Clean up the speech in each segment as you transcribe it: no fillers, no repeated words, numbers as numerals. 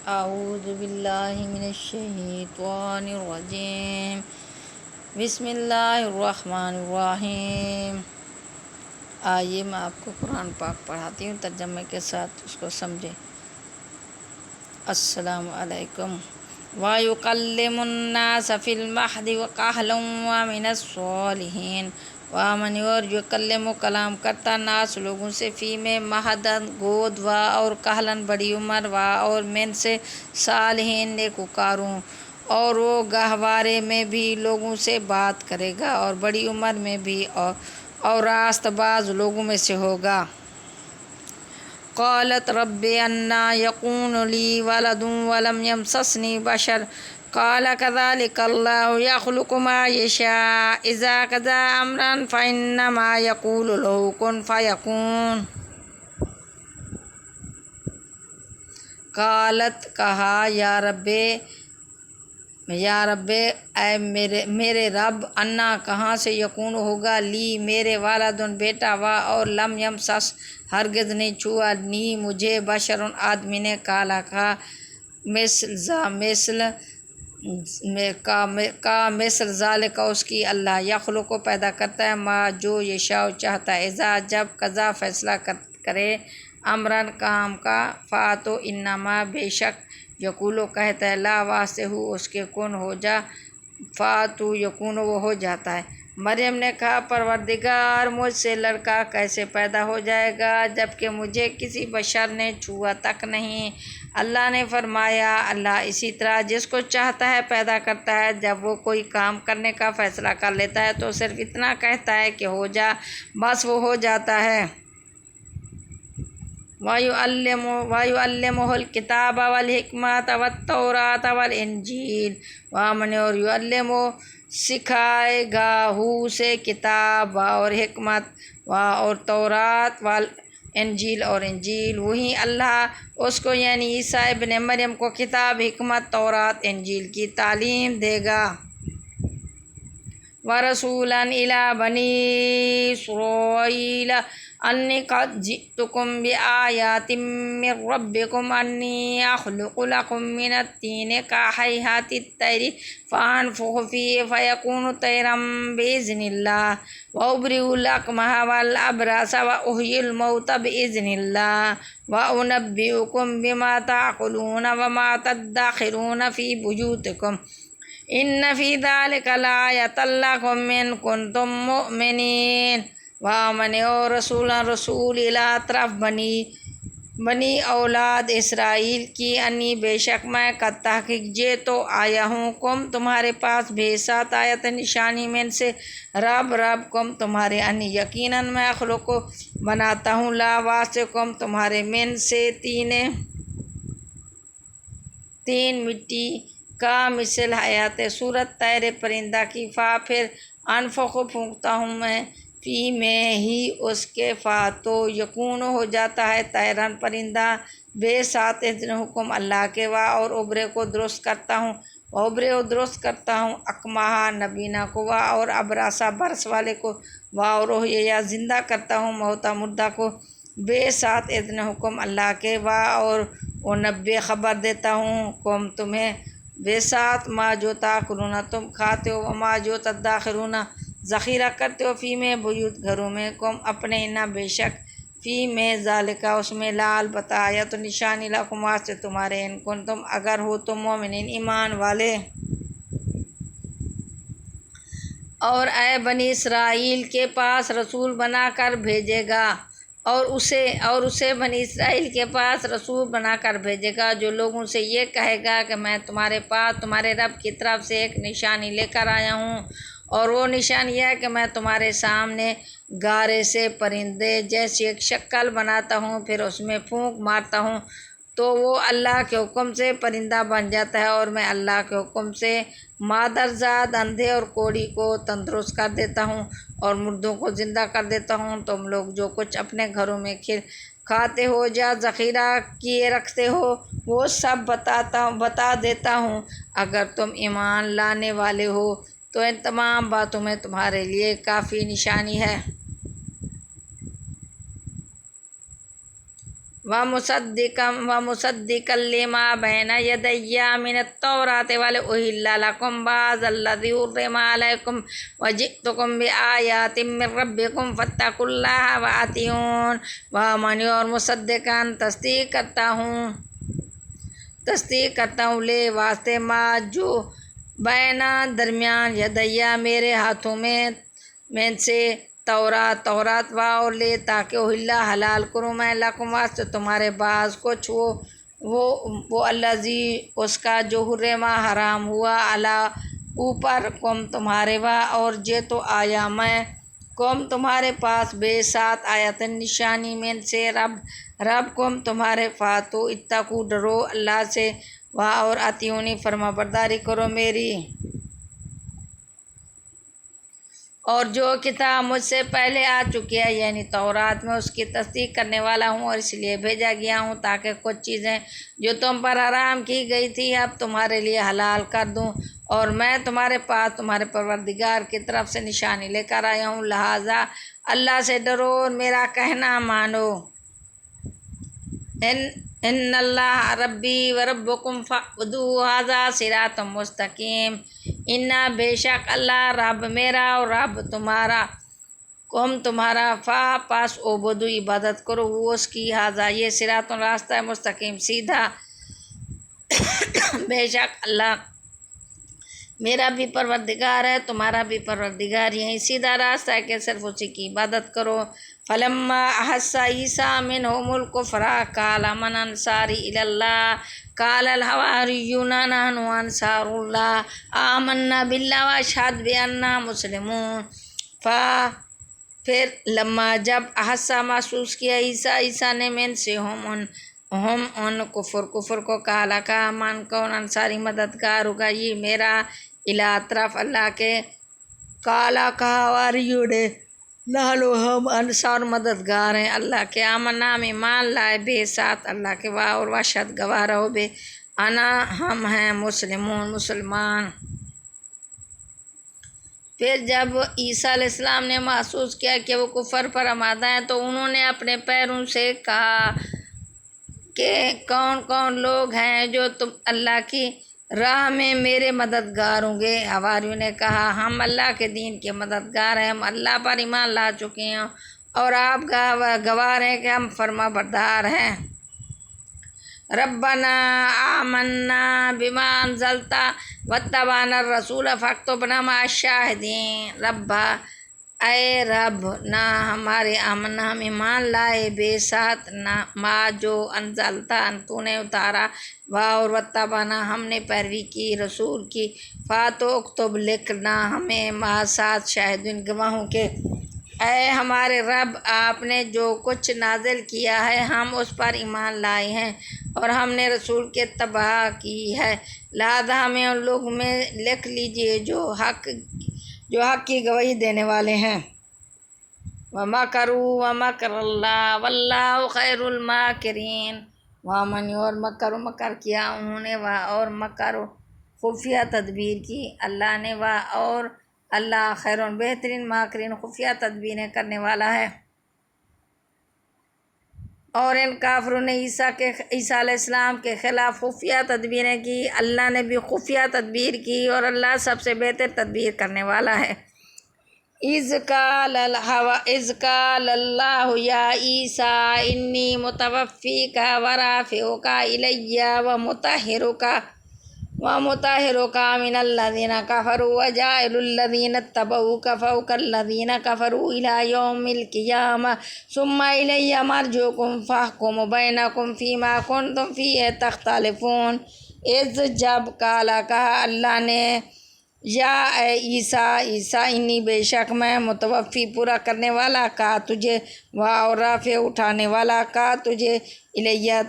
اعوذ باللہ من الشیطان الرجیم بسم اللہ الرحمن الرحیم۔ آئیے میں آپ کو قرآن پاک پڑھاتی ہوں ترجمے کے ساتھ، اس کو سمجھیں۔ السلام علیکم۔ وَيُكَلِّمُ النَّاسَ فِي الْمَهْدِ وَكَهْلًا وَمِنَ الصَّالِحِينَ وَمَنْ يُكَلِّمُ کلام کرتا ناس لوگوں سے، فی میں مہدن گود و اور کہلن بڑی عمر و اور من سے صالحین نیکوکاروں، اور وہ گہوارے میں بھی لوگوں سے بات کرے گا اور بڑی عمر میں بھی اور راست باز لوگوں میں سے ہوگا۔ قالت رب انا یکون لی ولد ولم یمسسنی بشر قال کذلک اللہ یخلق ما یشاء اذا قضى امرا فانما یقول له کن فیکون۔ قالت کہا یا رب اے میرے رب، انا کہاں سے یکون ہوگا، لی میرے والدن بیٹا، و اور لم یمسس ہرگز نہیں چھوا، نی مجھے، بشرن آدمی نے، کالا کا مثل ذالک اس کی، اللہ یخلق کو پیدا کرتا ہے، ما جو یشاء چاہتا ہے، اذا جب قضا فیصلہ کرے، امرن کام کا، فاتو انما بے شک، یقولو کہتا ہے، لا واسطے ہو اس کے، کن ہو جا، فاتو یکون وہ ہو جاتا ہے۔ مریم نے کہا پروردگار مجھ سے لڑکا کیسے پیدا ہو جائے گا جبکہ مجھے کسی بشر نے چھوا تک نہیں۔ اللہ نے فرمایا اللہ اسی طرح جس کو چاہتا ہے پیدا کرتا ہے، جب وہ کوئی کام کرنے کا فیصلہ کر لیتا ہے تو صرف اتنا کہتا ہے کہ ہو جا، بس وہ ہو جاتا ہے۔ وَيُعَلِّمُهُ الْكِتَابَ وَالْحِکْمَةَ وَالتَّوْرَاةَ وَالْإِنْجِیلَ وَمَنْ اور یعلم سکھائے گا ہو سے کتاب اور حکمت اور تورات والانجیل اور انجیل، وہی اللہ اس کو یعنی عیسیٰ ابن مریم کو کتاب، حکمت، تورات، انجیل کی تعلیم دے گا۔ وَرَسُولًا إِلَىٰ بَنِي إِسْرَائِيلَ أَنِّي قَدْ جِئْتُكُم بِآيَاتٍ مِّن رَّبِّكُمْ أَنِّي أَخْلُقُ لَكُم مِّنَ الطِّينِ كَهَيْئَةِ الطَّيْرِ فَأَنفُخُ فِيهِ فَيَكُونُ طَيْرًا بِإِذْنِ اللَّهِ وَأُبْرِئُ الْأَكْمَهَ وَالْأَبْرَصَ وَأُحْيِي الْمَوْتَىٰ بِإِذْنِ اللَّهِ وَأُنَبِّئُكُم بِمَا تَأْكُلُونَ وَمَا تَدَّخِرُونَ فِي بُيُوتِكُمْ ان فی ذلک لآیۃ لکم ان کنتم مؤمنین۔ وآمن اور رسول الی طرف بنی اولاد اسرائیل کی، انی بے شک میں، قد تحقیق، جے تو آیا ہوں، کم تمہارے پاس، بے ساتھ آیت نشانی، من سے رب کم تمہارے، انی یقیناً میں، اخلق بناتا ہوں، لا واسطے کم تمہارے، من سے تین مٹی کا، مثل حیات صورت طیر پرندہ کی، فا پھر انفخ پھونکتا ہوں میں، فی میں ہی اس کے، فاتو یکون ہو جاتا ہے، طیرن پرندہ، بے ساتھ اذن حکم اللہ کے، وا اور ابرے کو درست کرتا ہوں، درست کرتا ہوں، اکمہا نبینا کو، وا اور ابراسا برس والے کو، وا اور یا زندہ کرتا ہوں، موتا مردہ کو، بے ساتھ اذن حکم اللہ کے، وا اور نبے خبر دیتا ہوں کم تمہیں، بے ساتھ ما جو تاکلون تم کھاتے ہو، وما جو تدخرون ذخیرہ کرتے ہو، فی میں بیوت گھروں میں، کم اپنے، نہ بے شک، فی میں ذالکا اس میں، لا البتہ آیت نشانی، لکم واسطے تمہارے، ان کن تم اگر ہو تم مومنین ایمان والے۔ اور اے بنی اسرائیل کے پاس رسول بنا کر بھیجے گا، اور اسے بنی اسرائیل کے پاس رسول بنا کر بھیجے گا جو لوگوں سے یہ کہے گا کہ میں تمہارے پاس تمہارے رب کی طرف سے ایک نشانی لے کر آیا ہوں، اور وہ نشانی یہ ہے کہ میں تمہارے سامنے گارے سے پرندے جیسی ایک شکل بناتا ہوں، پھر اس میں پھونک مارتا ہوں تو وہ اللہ کے حکم سے پرندہ بن جاتا ہے، اور میں اللہ کے حکم سے مادرزاد، اندھے اور کوڑی کو تندرست کر دیتا ہوں، اور مردوں کو زندہ کر دیتا ہوں۔ تم لوگ جو کچھ اپنے گھروں میں کھاتے ہو یا ذخیرہ کیے رکھتے ہو، وہ سب بتا دیتا ہوں، اگر تم ایمان لانے والے ہو تو ان تمام باتوں میں تمہارے لیے کافی نشانی ہے۔ ومصدقا لما بین یدی من التوراۃ ولاحل لکم بعض الذی حرم علیکم وجئتکم بآیات من ربکم فاتقوا اللہ واطیعون ومن اور مصدقاً تصدیق کرتا ہوں لے واسطے ما جو بینا درمیان یدیا میرے ہاتھوں میں سے تورات و اور لے تاکہ اللہ حلال کروں میں لکم واسطے تمہارے بعض کچھ وہ الذی اس کا جو حرما حرام ہوا علی اوپر قوم تمہارے اور جے تو آیا میں قوم تمہارے پاس بے ساتھ آیت نشانی میں سے رب قوم تمہارے فاتو اتقو ڈرو اللہ سے اور اطیعونی فرما برداری کرو میری اور جو کتاب مجھ سے پہلے آ چکی ہے یعنی تورات میں اس کی تصدیق کرنے والا ہوں اور اس لیے بھیجا گیا ہوں تاکہ کچھ چیزیں جو تم پر حرام کی گئی تھی اب تمہارے لیے حلال کر دوں اور میں تمہارے پاس تمہارے پروردگار کی طرف سے نشانی لے کر آیا ہوں لہٰذا اللہ سے ڈرو اور میرا کہنا مانو ان اللہ ربی و ربکم فاعبدوہ ھذا صراط مستقیم ان بے شک اللہ رب میرا اور رب تمہارا قوم تمہارا پاس عبدو عبادت کرو وہ اس کی ھذا یہ صراط راستہ ہے مستقیم سیدھا بے شک اللہ میرا بھی پروردگار ہے تمہارا بھی پروردگار یہی سیدھا راستہ ہے کہ صرف اسی کی عبادت کرو فلما احس عیسیٰ منہم الکفر قال من انصاری الی اللہ قال الحواریون نحن انصار اللہ آمنا باللہ واشہد بأننا مسلمون پھر لما جب احسا محسوس کیا عیسیٰ نے من سے ہم ان کفر کو کہا من کون انصاری مددگار ہوگا یہ میرا الہ طرف اللہ کے کالا کہا واریوں نے لالو ہم انصار مددگار ہیں اللہ کے آمنا میں مان لائے بے ساتھ اللہ کے اور واشہد گواہ رہو بے انا ہم ہیں مسلمان پھر جب عیسیٰ علیہ السلام نے محسوس کیا کہ وہ کفر پر آمادہ ہیں تو انہوں نے اپنے پیروں سے کہا کہ کون کون لوگ ہیں جو تم اللہ کی راہ میں میرے مددگار ہوں گے حواریوں نے کہا ہم اللہ کے دین کے مددگار ہیں ہم اللہ پر ایمان لا چکے ہیں اور آپ گواہ ہیں کہ ہم فرما بردار ہیں ربنا آمنا بما انزلت واتبعنا الرسول فاکتبنا مع الشاہدین اے رب نہ ہمارے آمنا ہم ایمان لائے بے ساتھ نہ ما جو انزلتا تو نے اتارا اور واتبعنا ہم نے پیروی کی رسول کی فاتو اکتب لکھنا ہمیں ما ساتھ شاہدین گواہوں کے اے ہمارے رب آپ نے جو کچھ نازل کیا ہے ہم اس پر ایمان لائے ہیں اور ہم نے رسول کی اتباع کی ہے لہذا ہمیں ان لوگوں میں لکھ لیجئے جو حق کی گواہی دینے والے ہیں وَمَكَرُوا وَمَكَرَ اللَّهُ وَاللَّهُ خَيْرُ الْمَاكِرِينَ وَمَنْ اور مکر کیا انہوں نے اور مکر خفیہ تدبیر کی اللہ نے اور اللہ خیر بہترین ماکرین خفیہ تدبیریں کرنے والا ہے اور ان کافروں نے عیسیٰ علیہ السلام کے خلاف خفیہ تدبیریں کی اللہ نے بھی خفیہ تدبیر کی اور اللہ سب سے بہتر تدبیر کرنے والا ہے اذ قال اللہ یا عیسیٰ انی متوفیک ورافعک الی ومطہرک من الذین کفروا وجاعل الذین اتبعوک فوق الذین کفروا الی یوم القیامہ ثم الی مرجعکم فاحکم بینکم فیما کنتم فیہ تختلفون اذ جب کہا اللہ نے یا اے عیسیٰ انی بے شک میں متوفی پورا کرنے والا کا تجھے اور رافع اٹھانے والا کا تجھے الیہ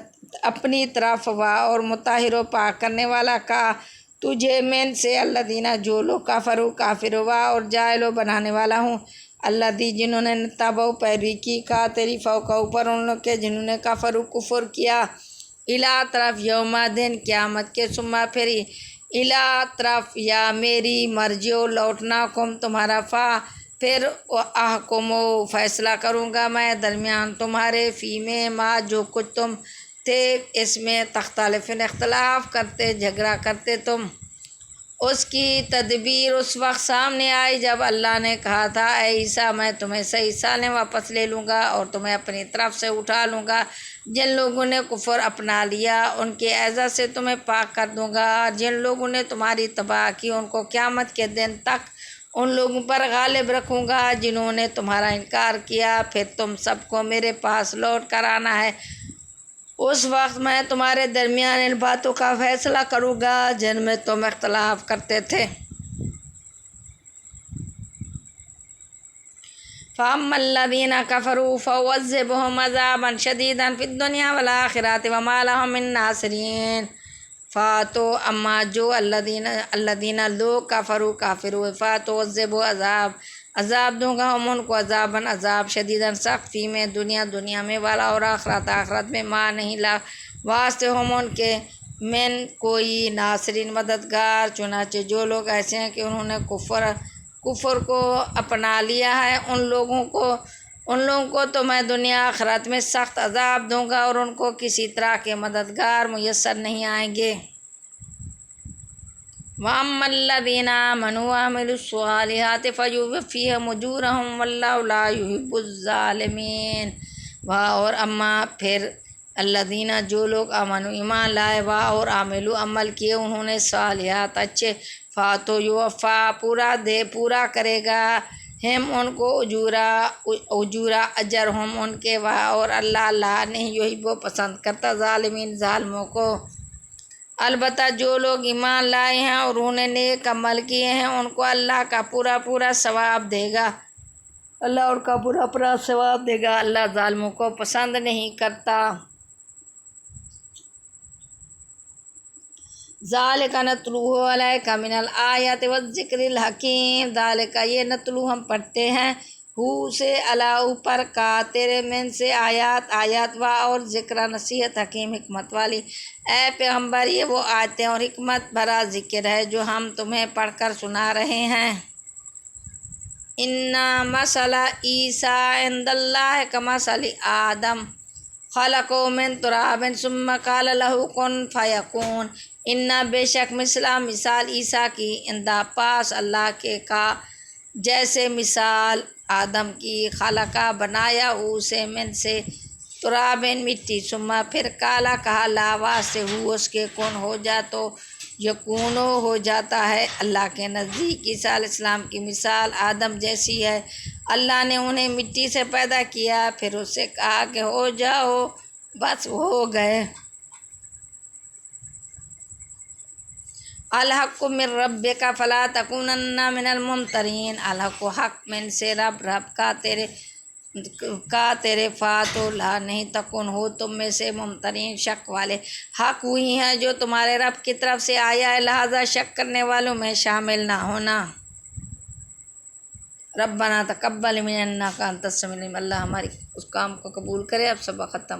اپنی طرف اور مطہر و پاک کرنے والا کا تجھے من سے الذین جو لوگ کافر اور جاہل بنانے والا ہوں الذی جنہوں نے تبع پیروی کی کا تیری فوق اوپر ان لوگ کے جنہوں نے کفر کیا الا طرف یوم دن قیامت کے ثم پھر الا طرف یا میری مرجع لوٹنا کم تمہارا پھر احکم فیصلہ کروں گا میں درمیان تمہارے فی میں ما جو کچھ تم تھے اس میں تختلفین اختلاف کرتے جھگڑا کرتے تم۔ اس کی تدبیر اس وقت سامنے آئی جب اللہ نے کہا تھا اے عیسیٰ میں تمہیں صحیح سالم واپس لے لوں گا اور تمہیں اپنی طرف سے اٹھا لوں گا۔ جن لوگوں نے کفر اپنا لیا ان کے اعزا سے تمہیں پاک کر دوں گا۔ جن لوگوں نے تمہاری تباہ کی ان کو قیامت کے دن تک ان لوگوں پر غالب رکھوں گا جنہوں نے تمہارا انکار کیا۔ پھر تم سب کو میرے پاس لوٹ کر آنا ہے۔ اس وقت میں تمہارے درمیان ان باتوں کا فیصلہ کروں گا جن میں تم اختلاف کرتے تھے۔ فَأَمَّا الَّذِينَ كَفَرُوا فَأُعَذِّبُهُمْ عَذَابًا شَدِيدًا فِي الدُّنْيَا وَالْآخِرَةِ وَمَا لَهُم مِّن نَّاصِرِينَ۔ تو اما جو الذین لوگ کفروا کافر ہوئے فَأُعَذِّبُهُمْ عذاب دوں گا ہم ان کو عذاب شدیداً سخت فی میں دنیا میں والا اور آخرت میں ما نہیں لا واسطے ہم ان کے من کوئی ناصرین مددگار۔ چنانچہ جو لوگ ایسے ہیں کہ انہوں نے کفر کو اپنا لیا ہے ان لوگوں کو تو میں دنیا آخرت میں سخت عذاب دوں گا اور ان کو کسی طرح کے مددگار میسر نہیں آئیں گے۔ وَأَمَّا الَّذِينَ آمَنُوا وَعَمِلُوا الصَّالِحَاتِ فَيُوَفِّيهِمْ أُجُورَهُمْ وَاللَّهُ لَا يُحِبُّ الظَّالِمِينَ۔ اور اما پھر الذین جو لوگ آمنوا ایمان لائے اور عملوا عمل کیے انہوں نے صالحات اچھے تو یوفا پورا کرے گا ہم ان کو اجورا اجر ہم ان کے اور اللہ نہیں یحب پسند کرتا ظالمین ظالموں کو۔ البتہ جو لوگ ایمان لائے ہیں اور انہوں نے نیک عمل کیے ہیں ان کو اللہ کا پورا ثواب دے گا۔ اللہ ان کا پورا ثواب دے گا۔ اللہ ظالموں کو پسند نہیں کرتا۔ ذالک نتلوہ علیک من الآیات والذکر الحکیم۔ ذالک یہ نتلو ہم پڑھتے ہیں سے اوپر کا تیرے من سے آیات و اور ذکر نصیحت حکیم حکمت والی۔ اے پیغمبر یہ وہ آیتیں اور حکمت بھرا ذکر ہے جو ہم تمہیں پڑھ کر سنا رہے ہیں۔ ان مثل عیسیٰ عند اللہ کمثل آدم خلقہ من تراب ثم قال له کن فیکون۔ ان بے شک مثال عیسیٰ کی عند پاس اللہ کے کا جیسے مثال آدم کی خلقہ بنایا اسے من سے ترابن مٹی ثم پھر کالا کہا لا واسطے ہو اس کے کن ہو جا تو یکون ہو جاتا ہے۔ اللہ کے نزدیک عیسیٰ علیہ السلام کی مثال آدم جیسی ہے۔ اللہ نے انہیں مٹی سے پیدا کیا پھر اس سے کہا کہ ہو جاؤ بس ہو گئے۔ الحق من ربک فلا تکونن من الممترین۔ الحق حق من سے رب کا تیرے فاتو لا نہیں تکن ہو تم میں سے ممترین شک والے۔ حق وہی ہے جو تمہارے رب کی طرف سے آیا ہے لہذا شک کرنے والوں میں شامل نہ ہونا۔ ربنا تقبل منا انک انت السمیع العلیم۔ اللہ ہماری اس کام کو قبول کرے۔ اب سبق ختم۔